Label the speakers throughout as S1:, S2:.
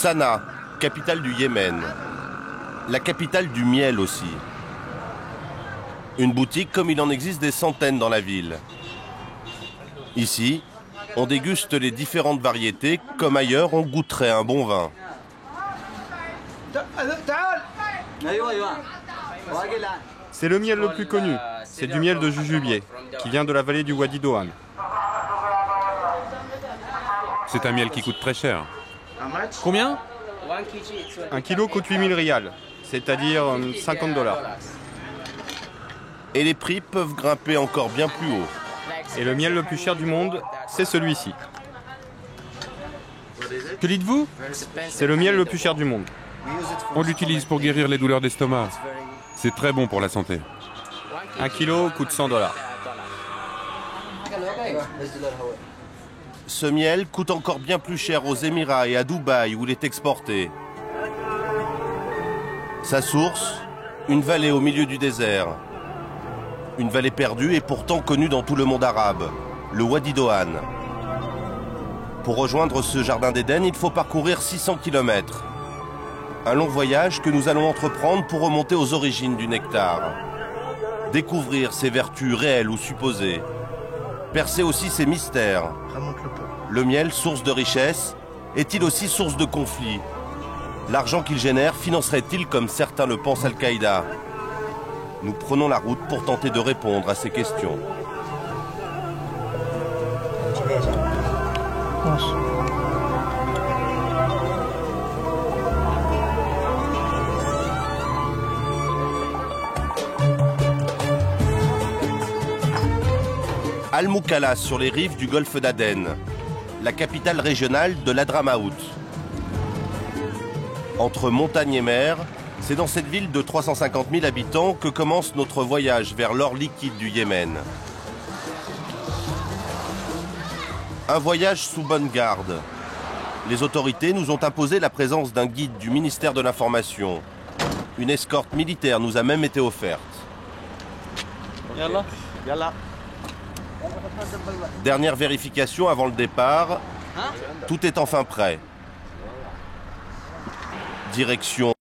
S1: Sanaa, capitale du Yémen. La capitale du miel aussi. Une boutique comme il en existe des centaines dans la ville. Ici, on déguste les différentes variétés, comme ailleurs on goûterait un bon vin.
S2: C'est le miel le plus connu. C'est du miel de jujubier, qui vient de la vallée du Wadi Doan.
S3: C'est un miel qui coûte très cher.
S4: Combien?
S2: 1 kilo coûte 8000 rials, c'est-à-dire 50 $.
S1: Et les prix peuvent grimper encore bien plus haut.
S2: Et le miel le plus cher du monde, c'est celui-ci.
S4: Que dites-vous?
S2: C'est le miel le plus cher du monde.
S3: On l'utilise pour guérir les douleurs d'estomac. C'est très bon pour la santé.
S2: 1 kilo coûte 100 $.
S1: Ce miel coûte encore bien plus cher aux Émirats et à Dubaï où il est exporté. Sa source, une vallée au milieu du désert. Une vallée perdue et pourtant connue dans tout le monde arabe, le Wadi Doan. Pour rejoindre ce jardin d'Éden, il faut parcourir 600 km. Un long voyage que nous allons entreprendre pour remonter aux origines du nectar. Découvrir ses vertus réelles ou supposées. Percer aussi ses mystères. Le miel, source de richesse, est-il aussi source de conflit? L'argent qu'il génère financerait-il, comme certains le pensent, Al-Qaïda? Nous prenons la route pour tenter de répondre à ces questions. Al-Moukalla, sur les rives du golfe d'Aden, la capitale régionale de l'Hadramaout. Entre montagne et mer, c'est dans cette ville de 350 000 habitants que commence notre voyage vers l'or liquide du Yémen. Un voyage sous bonne garde. Les autorités nous ont imposé la présence d'un guide du ministère de l'Information. Une escorte militaire nous a même été offerte. Dernière vérification avant le départ. Tout est enfin prêt. Direction.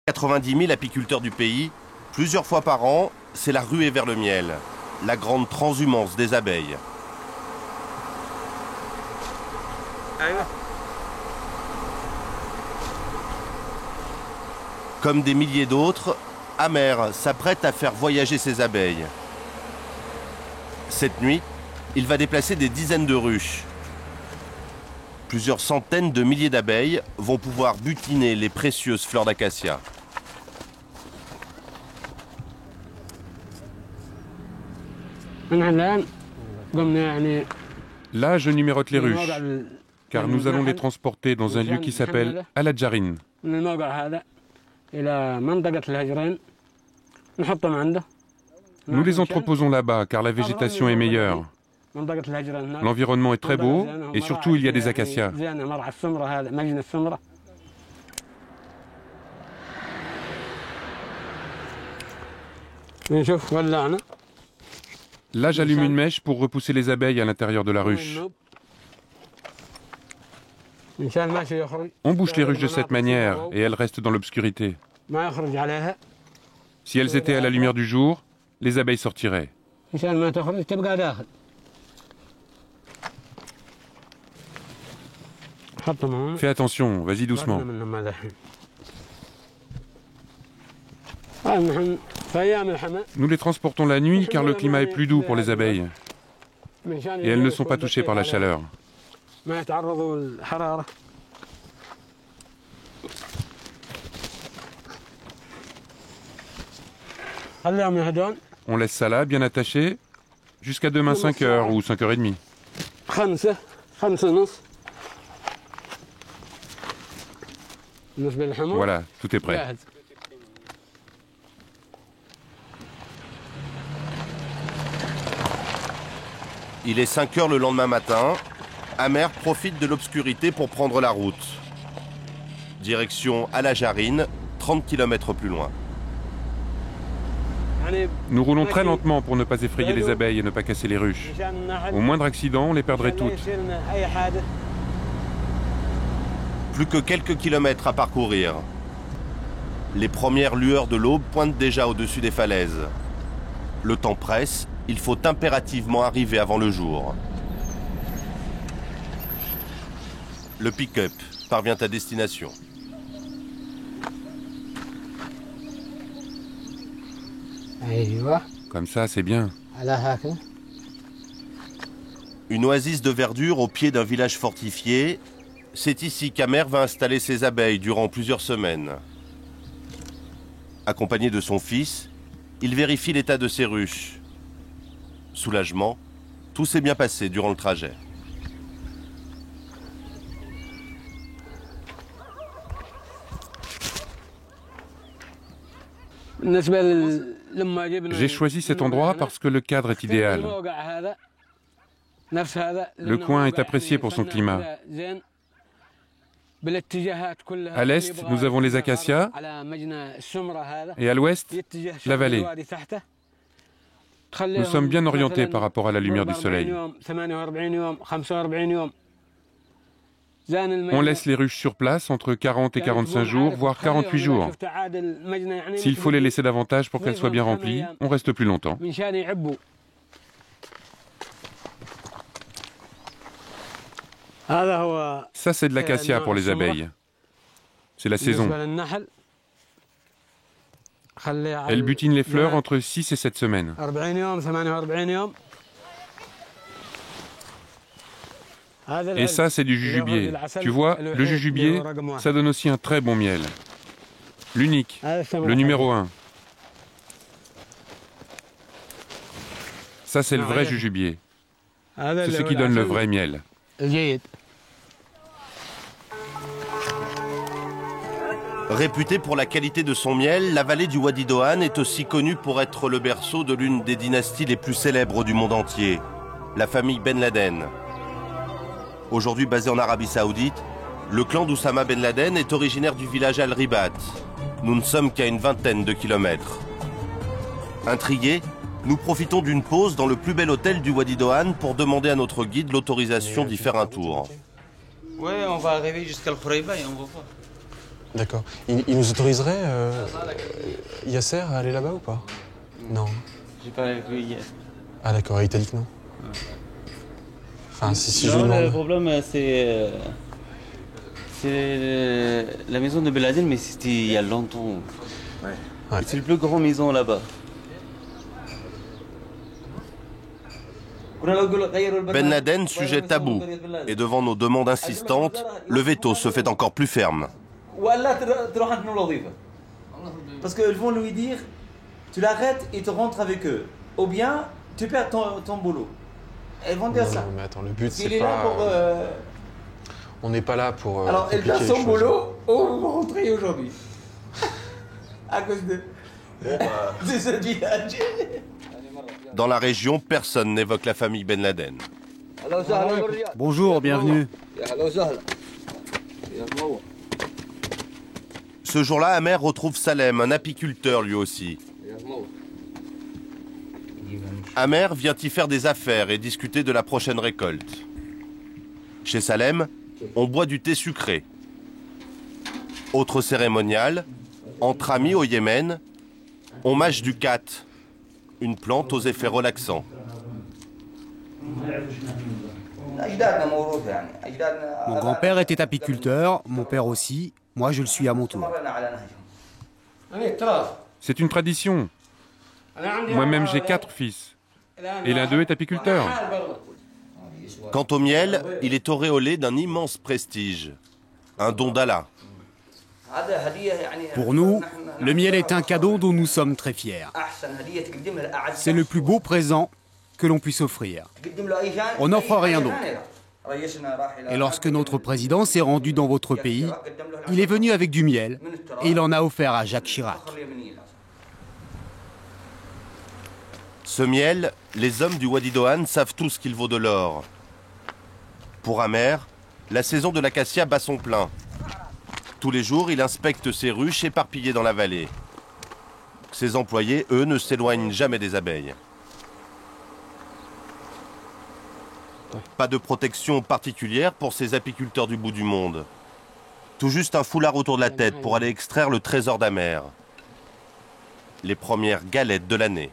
S1: « 90 000 apiculteurs du pays, plusieurs fois par an, c'est la ruée vers le miel, la grande transhumance des abeilles. Comme des milliers d'autres, Amer s'apprête à faire voyager ses abeilles. Cette nuit, il va déplacer des dizaines de ruches. Plusieurs centaines de milliers d'abeilles vont pouvoir butiner les précieuses fleurs d'acacia.
S3: Là, je numérote les ruches, car nous allons les transporter dans un lieu qui s'appelle Al-Adjarin. Nous les entreposons là-bas, car la végétation est meilleure. L'environnement est très beau, et surtout il y a des acacias. Là, j'allume une mèche pour repousser les abeilles à l'intérieur de la ruche. On bouche les ruches de cette manière et elles restent dans l'obscurité. Si elles étaient à la lumière du jour, les abeilles sortiraient. Fais attention, vas-y doucement. Nous les transportons la nuit car le climat est plus doux pour les abeilles et elles ne sont pas touchées par la chaleur. On laisse ça là, bien attaché, jusqu'à demain 5h ou 5h30. Voilà, tout est prêt.
S1: Il est 5 heures le lendemain matin. Amer profite de l'obscurité pour prendre la route. Direction Al-Ajarine, 30 km plus loin.
S3: Nous roulons très lentement pour ne pas effrayer les abeilles et ne pas casser les ruches. Au moindre accident, on les perdrait toutes.
S1: Plus que quelques kilomètres à parcourir. Les premières lueurs de l'aube pointent déjà au-dessus des falaises. Le temps presse, il faut impérativement arriver avant le jour. Le pick-up parvient à destination.
S3: Comme ça, c'est bien.
S1: Une oasis de verdure au pied d'un village fortifié. C'est ici qu'Amer va installer ses abeilles durant plusieurs semaines. Accompagné de son fils, il vérifie l'état de ses ruches. Soulagement, tout s'est bien passé durant le trajet.
S3: J'ai choisi cet endroit parce que le cadre est idéal. Le coin est apprécié pour son climat. À l'est, nous avons les acacias et à l'ouest, la vallée. Nous sommes bien orientés par rapport à la lumière du soleil. On laisse les ruches sur place entre 40 et 45 jours, voire 48 jours. S'il faut les laisser davantage pour qu'elles soient bien remplies, on reste plus longtemps. Ça, c'est de l'acacia pour les abeilles. C'est la saison. Elles butinent les fleurs entre 6 et 7 semaines. Et ça, c'est du jujubier. Tu vois, le jujubier, ça donne aussi un très bon miel. L'unique, le numéro 1. Ça, c'est le vrai jujubier. C'est ce qui donne le vrai miel.
S1: Réputée pour la qualité de son miel, la vallée du Wadi Doan est aussi connue pour être le berceau de l'une des dynasties les plus célèbres du monde entier, la famille Ben Laden. Aujourd'hui basée en Arabie Saoudite, le clan d'Oussama Ben Laden est originaire du village Al-Ribat. Nous ne sommes qu'à une vingtaine de kilomètres. Intrigués, nous profitons d'une pause dans le plus bel hôtel du Wadi Doan pour demander à notre guide l'autorisation d'y faire un tour.
S5: Ouais, on va arriver jusqu'à Al-Khurayba et on va voir.
S6: D'accord. Il nous autoriserait, Yasser, à aller là-bas ou pas? Non.
S5: J'ai parlé avec lui hier.
S6: Ah d'accord, il t'a dit que non. Enfin, si je lui
S5: Non,
S6: demande...
S5: le problème, c'est la maison de Ben Laden, mais c'était il y a longtemps.
S6: Ouais.
S5: C'est la plus grande maison là-bas.
S1: Ben Laden, sujet tabou. Et devant nos demandes insistantes, le veto se fait encore plus ferme.
S5: Parce qu'ils vont lui dire, tu l'arrêtes et tu rentres avec eux. Ou bien, tu perds ton boulot. Elles vont dire ça.
S6: Non, mais attends, le but, c'est
S5: Il est
S6: pas...
S5: là pour...
S6: On n'est pas là pour...
S5: Alors, elle perd son boulot, ou vous rentrez aujourd'hui. À cause de... de ce village.
S1: Dans la région, personne n'évoque la famille Ben Laden.
S7: Bonjour, bienvenue.
S1: Ce jour-là, Amer retrouve Salem, un apiculteur lui aussi. Amer vient y faire des affaires et discuter de la prochaine récolte. Chez Salem, on boit du thé sucré. Autre cérémonial, entre amis au Yémen, on mâche du khat, une plante aux effets relaxants.
S7: Mon grand-père était apiculteur, mon père aussi, moi je le suis à mon tour.
S3: C'est une tradition. Moi-même, j'ai 4 fils. Et l'un d'eux est apiculteur.
S1: Quant au miel, il est auréolé d'un immense prestige. Un don d'Allah.
S7: Pour nous, le miel est un cadeau dont nous sommes très fiers. C'est le plus beau présent que l'on puisse offrir. On n'offre rien d'autre. Et lorsque notre président s'est rendu dans votre pays, il est venu avec du miel et il en a offert à Jacques Chirac.
S1: Ce miel, les hommes du Wadi Doan savent tous qu'il vaut de l'or. Pour Amer, la saison de l'acacia bat son plein. Tous les jours, il inspecte ses ruches éparpillées dans la vallée. Ses employés, eux, ne s'éloignent jamais des abeilles. Pas de protection particulière pour ces apiculteurs du bout du monde. Tout juste un foulard autour de la tête pour aller extraire le trésor d'Amer. Les premières galettes de l'année.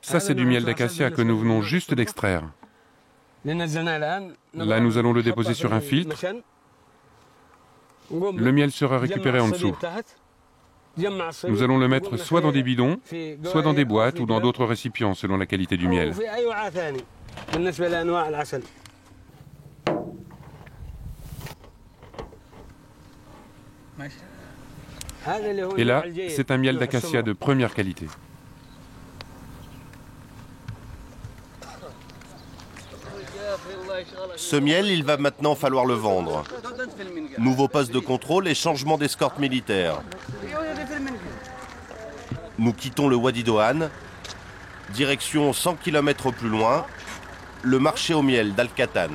S3: Ça, c'est du miel d'acacia que nous venons juste d'extraire. Là, nous allons le déposer sur un filtre. Le miel sera récupéré en dessous. Nous allons le mettre soit dans des bidons, soit dans des boîtes ou dans d'autres récipients selon la qualité du miel. Et là, c'est un miel d'acacia de première qualité.
S1: Ce miel, il va maintenant falloir le vendre. Nouveau poste de contrôle et changement d'escorte militaire. Nous quittons le Wadi Doan. Direction 100 km plus loin, le marché au miel d'Al-Katan.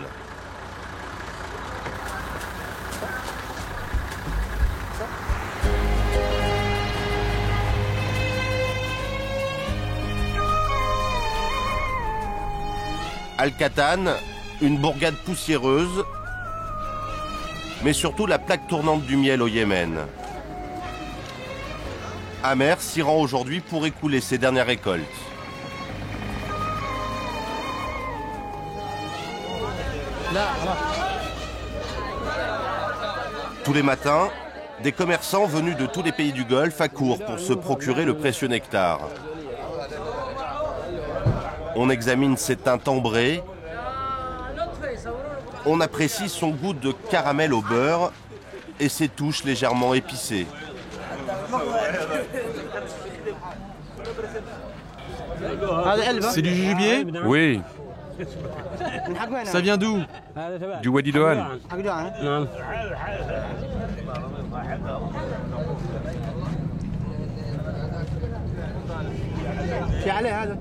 S1: Al-Katan, une bourgade poussiéreuse, mais surtout la plaque tournante du miel au Yémen. Amer s'y rend aujourd'hui pour écouler ses dernières récoltes. Tous les matins, des commerçants venus de tous les pays du Golfe accourent pour se procurer le précieux nectar. On examine ses teintes ambrées. On apprécie son goût de caramel au beurre et ses touches légèrement épicées.
S4: C'est du jujubier?
S3: Oui,
S4: Ça vient d'où?
S3: du Wadi Doan.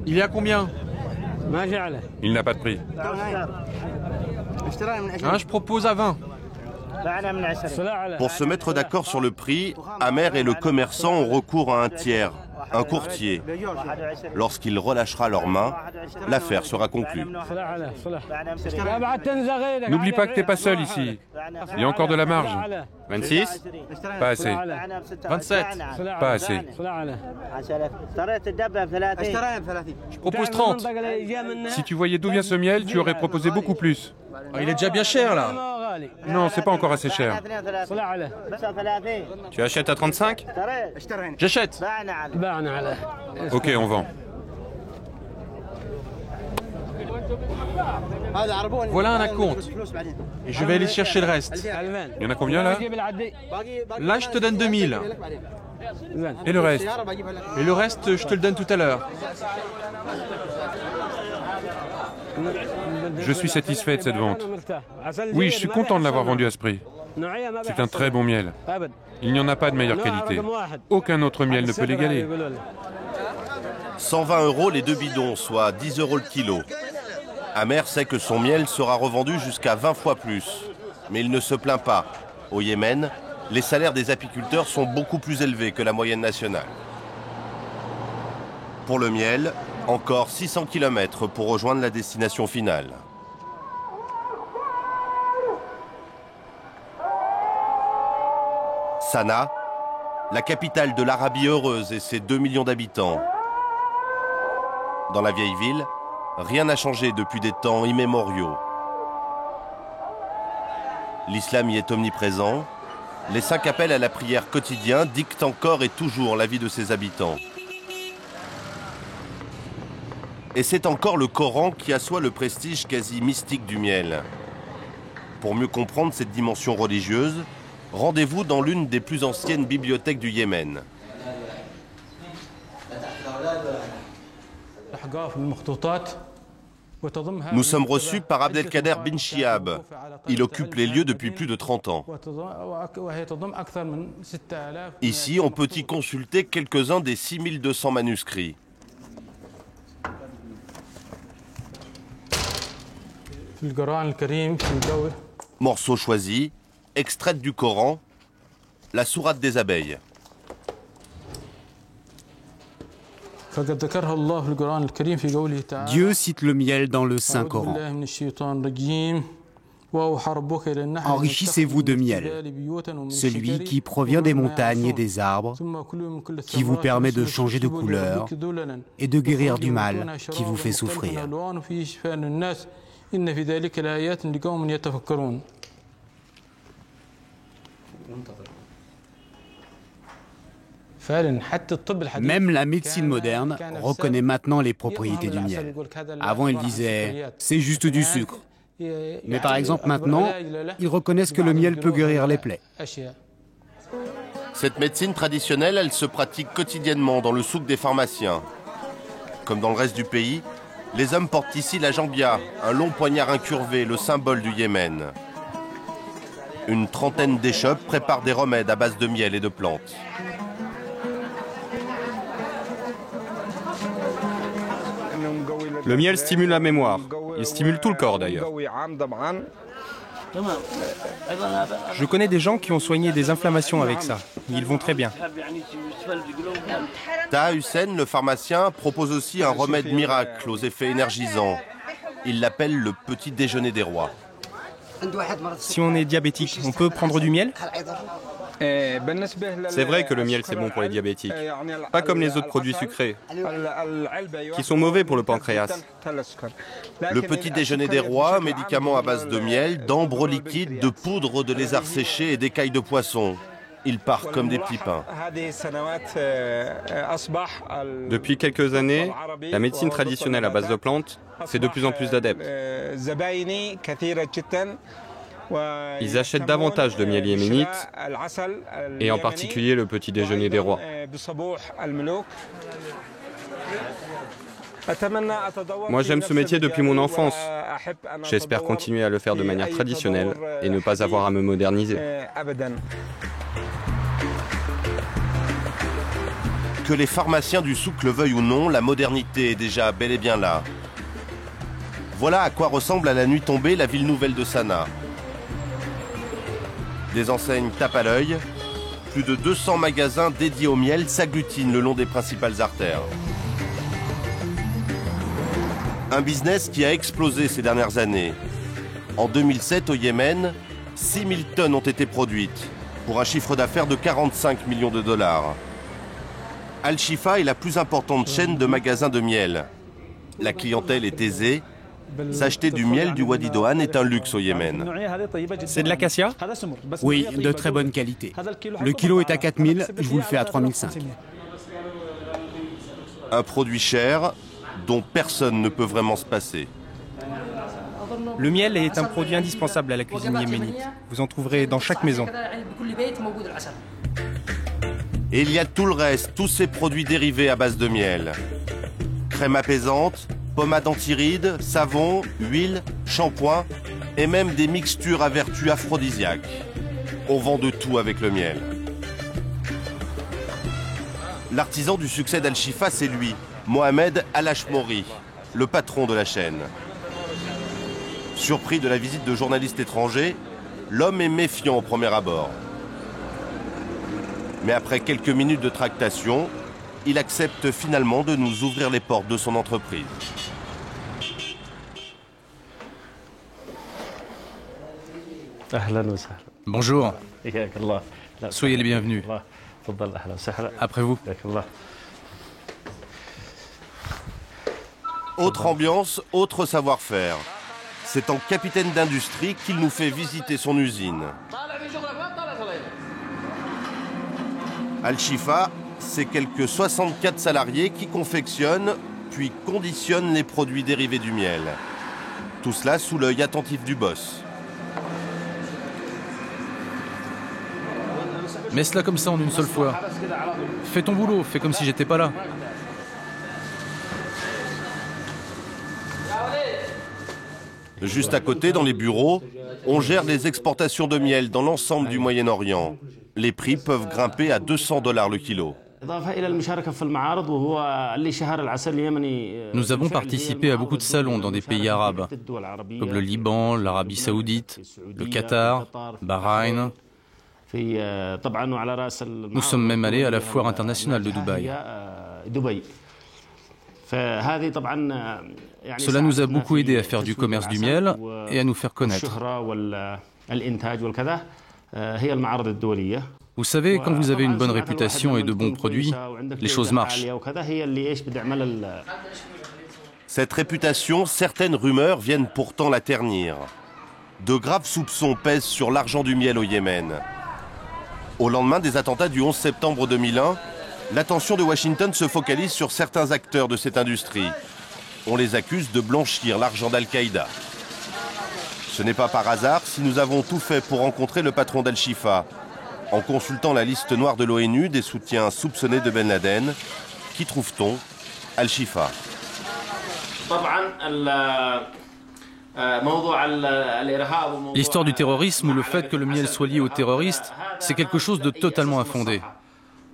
S4: Il y a combien?
S3: Il n'a pas de prix.
S4: Je propose à 20.
S1: Pour se mettre d'accord sur le prix, Amer et le commerçant ont recours à un tiers, un courtier. Lorsqu'il relâchera leurs mains, l'affaire sera conclue.
S3: N'oublie pas que t'es pas seul ici. Il y a encore de la marge.
S2: 26?
S3: Pas assez.
S4: 27.
S3: Pas assez.
S4: Je propose 30.
S3: Si tu voyais d'où vient ce miel, tu aurais proposé beaucoup plus.
S4: Il est déjà bien cher là.
S3: Non, c'est pas encore assez cher.
S2: Tu achètes à 35?
S4: J'achète.
S3: Ok, on vend.
S4: Voilà un acompte. Et je vais aller chercher le reste.
S3: Il y en a combien là?
S4: Là, je te donne 2000.
S3: Et le reste?
S4: Et le reste, je te le donne tout à l'heure.
S3: Je suis satisfait de cette vente. Oui, je suis content de l'avoir vendu à ce prix. C'est un très bon miel. Il n'y en a pas de meilleure qualité. Aucun autre miel ne peut l'égaler.
S1: 120 € les 2 bidons, soit 10 € le kilo. Amer sait que son miel sera revendu jusqu'à 20 fois plus. Mais il ne se plaint pas. Au Yémen, les salaires des apiculteurs sont beaucoup plus élevés que la moyenne nationale. Pour le miel, encore 600 km pour rejoindre la destination finale. Sanaa, la capitale de l'Arabie heureuse et ses 2 millions d'habitants. Dans la vieille ville, rien n'a changé depuis des temps immémoriaux. L'islam y est omniprésent. Les 5 appels à la prière quotidiens dictent encore et toujours la vie de ses habitants. Et c'est encore le Coran qui assoit le prestige quasi mystique du miel. Pour mieux comprendre cette dimension religieuse, rendez-vous dans l'une des plus anciennes bibliothèques du Yémen. Nous sommes reçus par Abdelkader bin Chihab. Il occupe les lieux depuis plus de 30 ans. Ici, on peut y consulter quelques-uns des 6200 manuscrits. Morceau choisi, extraite du Coran, la sourate des abeilles.
S7: Dieu cite le miel dans le Saint-Coran. Enrichissez-vous de miel, celui qui provient des montagnes et des arbres, qui vous permet de changer de couleur et de guérir du mal qui vous fait souffrir. Même la médecine moderne reconnaît maintenant les propriétés du miel. Avant, ils disaient « c'est juste du sucre ». Mais par exemple maintenant, ils reconnaissent que le miel peut guérir les plaies.
S1: Cette médecine traditionnelle, elle se pratique quotidiennement dans le souk des pharmaciens. Comme dans le reste du pays, les hommes portent ici la jambia, un long poignard incurvé, le symbole du Yémen. Une trentaine d'échoppes préparent des remèdes à base de miel et de plantes.
S2: Le miel stimule la mémoire. Il stimule tout le corps d'ailleurs.
S8: Je connais des gens qui ont soigné des inflammations avec ça. Ils vont très bien.
S1: Taha Hussein, le pharmacien, propose aussi un remède miracle aux effets énergisants. Il l'appelle le petit déjeuner des rois.
S8: Si on est diabétique, on peut prendre du miel?
S2: C'est vrai que le miel c'est bon pour les diabétiques. Pas comme les autres produits sucrés, qui sont mauvais pour le pancréas.
S1: Le petit déjeuner des rois, médicament à base de miel, d'ambre liquide, de poudre de lézard séché et d'écailles de poisson. Il part comme des petits pains.
S2: Depuis quelques années, la médecine traditionnelle à base de plantes fait de plus en plus d'adeptes. Ils achètent davantage de miel yéménite, et en particulier le petit déjeuner des rois. Moi j'aime ce métier depuis mon enfance. J'espère continuer à le faire de manière traditionnelle et ne pas avoir à me moderniser.
S1: Que les pharmaciens du souk le veuillent ou non, la modernité est déjà bel et bien là. Voilà à quoi ressemble à la nuit tombée la ville nouvelle de Sanaa. Des enseignes tapent à l'œil. Plus de 200 magasins dédiés au miel s'agglutinent le long des principales artères. Un business qui a explosé ces dernières années. En 2007, au Yémen, 6000 tonnes ont été produites, pour un chiffre d'affaires de 45 millions de dollars. Al-Shifa est la plus importante chaîne de magasins de miel. La clientèle est aisée. S'acheter du miel du Wadi Doan est un luxe au Yémen.
S8: C'est de l'acacia?
S7: Oui, de très bonne qualité. Le kilo est à 4000, je vous le fais à 3005.
S1: Un produit cher dont personne ne peut vraiment se passer.
S8: Le miel est un produit indispensable à la cuisine yéménite. Vous en trouverez dans chaque maison.
S1: Et il y a tout le reste, tous ces produits dérivés à base de miel. Crème apaisante, pommade antiride, savon, huile, shampoing et même des mixtures à vertu aphrodisiaque. On vend de tout avec le miel. L'artisan du succès d'Al-Shifa, c'est lui, Mohamed Al-Ashmori, le patron de la chaîne. Surpris de la visite de journalistes étrangers, l'homme est méfiant au premier abord. Mais après quelques minutes de tractation, il accepte finalement de nous ouvrir les portes de son entreprise.
S9: Bonjour. Soyez les bienvenus. Après vous.
S1: Autre ambiance, autre savoir-faire. C'est en capitaine d'industrie qu'il nous fait visiter son usine. Al-Shifa, c'est quelques 64 salariés qui confectionnent puis conditionnent les produits dérivés du miel. Tout cela sous l'œil attentif du boss.
S9: Mets cela comme ça en une seule fois. Fais ton boulot, fais comme si j'étais pas là.
S1: Juste à côté, dans les bureaux, on gère les exportations de miel dans l'ensemble du Moyen-Orient. Les prix peuvent grimper à 200 $ le kilo.
S9: Nous avons participé à beaucoup de salons dans des pays arabes, comme le Liban, l'Arabie Saoudite, le Qatar, Bahreïn. Nous sommes même allés à la foire internationale de Dubaï. Cela nous a beaucoup aidé à faire du commerce du miel et à nous faire connaître. Vous savez, quand vous avez une bonne réputation et de bons produits, les choses marchent.
S1: Cette réputation, certaines rumeurs viennent pourtant la ternir. De graves soupçons pèsent sur l'argent du miel au Yémen. Au lendemain des attentats du 11 septembre 2001, l'attention de Washington se focalise sur certains acteurs de cette industrie. On les accuse de blanchir l'argent d'Al-Qaïda. Ce n'est pas par hasard si nous avons tout fait pour rencontrer le patron d'Al-Shifa, en consultant la liste noire de l'ONU des soutiens soupçonnés de Ben Laden. Qui trouve-t-on? Al-Shifa.
S9: L'histoire du terrorisme ou le fait que le miel soit lié aux terroristes, c'est quelque chose de totalement infondé.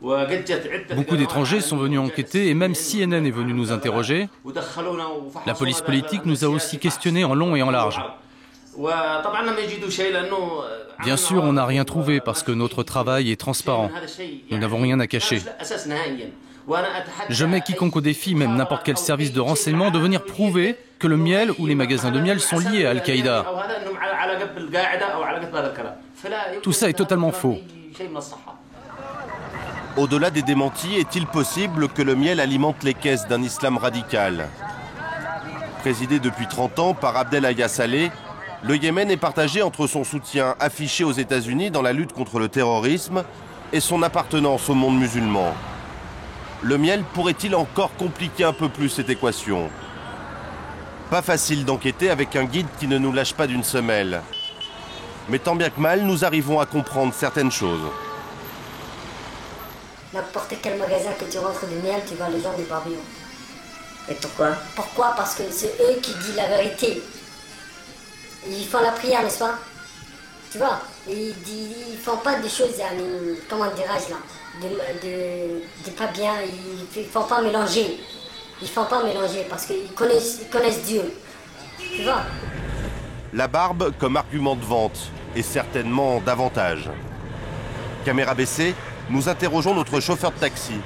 S9: Beaucoup d'étrangers sont venus enquêter et même CNN est venu nous interroger. La police politique nous a aussi questionnés en long et en large. Bien sûr, on n'a rien trouvé parce que notre travail est transparent. Nous n'avons rien à cacher. Je mets quiconque au défi, même n'importe quel service de renseignement, de venir prouver que le miel ou les magasins de miel sont liés à Al-Qaïda. Tout ça est totalement faux.
S1: Au-delà des démentis, est-il possible que le miel alimente les caisses d'un islam radical? Présidé depuis 30 ans par Abdel Hayya Saleh, le Yémen est partagé entre son soutien affiché aux États-Unis dans la lutte contre le terrorisme et son appartenance au monde musulman. Le miel pourrait-il encore compliquer un peu plus cette équation? Pas facile d'enquêter avec un guide qui ne nous lâche pas d'une semelle. Mais tant bien que mal, nous arrivons à comprendre certaines choses.
S10: N'importe quel magasin que tu rentres de miel, tu vois les gens des barbillons. Et pourquoi? Pourquoi? Parce que c'est eux qui disent la vérité. Ils font la prière, n'est-ce pas? Tu vois, ils font pas des choses, comment dirais-je là, de pas bien, ils font pas mélanger. Ils font pas mélanger parce qu'ils connaissent Dieu. Tu vois?
S1: La barbe comme argument de vente et certainement davantage. Caméra baissée, nous interrogeons notre chauffeur de taxi.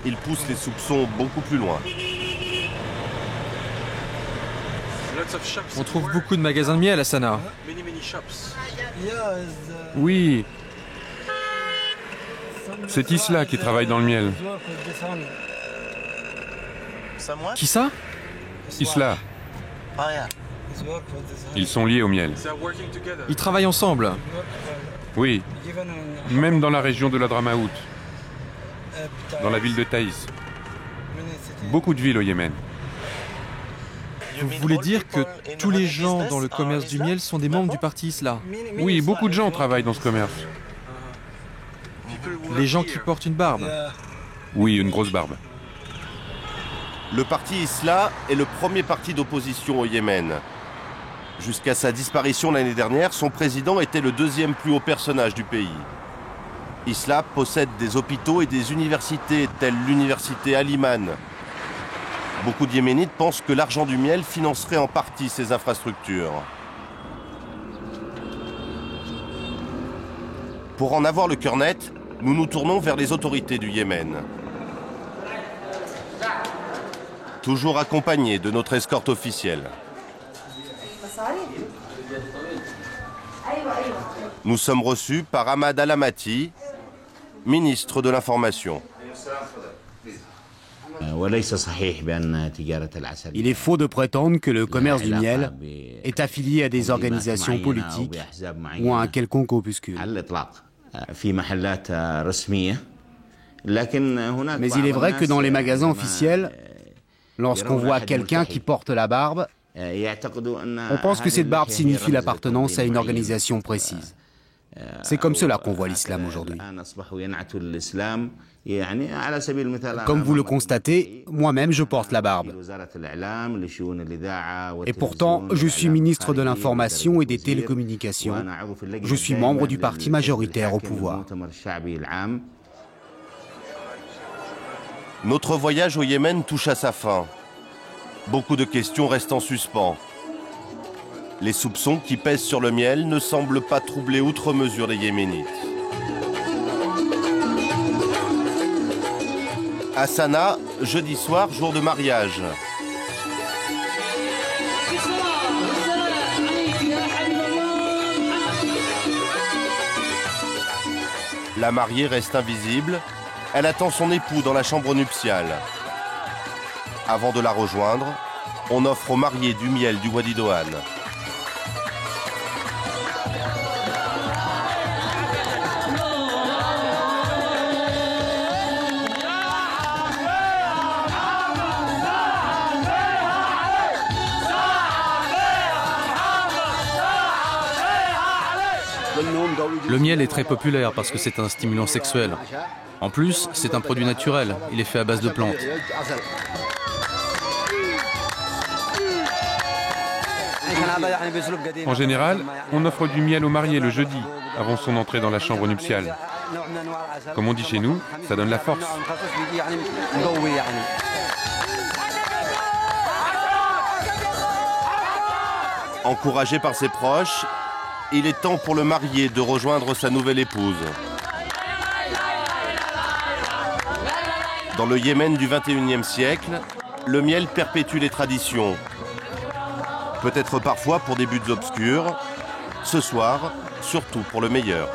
S1: Il pousse les soupçons beaucoup plus loin.
S4: On trouve beaucoup de magasins de miel à Sanaa.
S3: Oui. C'est Isla qui travaille dans le miel.
S4: Qui ça?
S3: Isla. Ils sont liés au miel.
S4: Ils travaillent ensemble.
S3: Oui. Même dans la région de l'Hadramaout. Dans la ville de Taïs. Beaucoup de villes au Yémen.
S4: Vous voulez dire que tous les gens dans le commerce du miel sont des membres du parti Isla?
S3: Oui, beaucoup de gens travaillent dans ce commerce.
S4: Les gens qui portent une barbe?
S3: Oui, une grosse barbe.
S1: Le parti Isla est le premier parti d'opposition au Yémen. Jusqu'à sa disparition l'année dernière, son président était le deuxième plus haut personnage du pays. Isla possède des hôpitaux et des universités telles l'université Al-Iman. Beaucoup de Yéménites pensent que l'argent du miel financerait en partie ces infrastructures. Pour en avoir le cœur net, nous nous tournons vers les autorités du Yémen. Toujours accompagnés de notre escorte officielle. Nous sommes reçus par Ahmad Al-Amati, ministre de l'Information.
S7: Il est faux de prétendre que le commerce du miel est affilié à des organisations politiques ou à un quelconque opuscule. Mais il est vrai que dans les magasins officiels, lorsqu'on voit quelqu'un qui porte la barbe, on pense que cette barbe signifie l'appartenance à une organisation précise. C'est comme cela qu'on voit l'islam aujourd'hui. Comme vous le constatez, moi-même je porte la barbe. Et pourtant, je suis ministre de l'Information et des Télécommunications. Je suis membre du parti majoritaire au pouvoir.
S1: Notre voyage au Yémen touche à sa fin. Beaucoup de questions restent en suspens. Les soupçons qui pèsent sur le miel ne semblent pas troubler outre mesure les Yéménites. À Sanaa, jeudi soir, jour de mariage. La mariée reste invisible. Elle attend son époux dans la chambre nuptiale. Avant de la rejoindre, on offre aux mariés du miel du Wadi Doan.
S9: Le miel est très populaire parce que c'est un stimulant sexuel. En plus, c'est un produit naturel. Il est fait à base de plantes.
S3: En général, on offre du miel au marié le jeudi, avant son entrée dans la chambre nuptiale. Comme on dit chez nous, ça donne la force.
S1: Encouragé par ses proches, il est temps pour le marié de rejoindre sa nouvelle épouse. Dans le Yémen du XXIe siècle, le miel perpétue les traditions. Peut-être parfois pour des buts obscurs, ce soir, surtout pour le meilleur.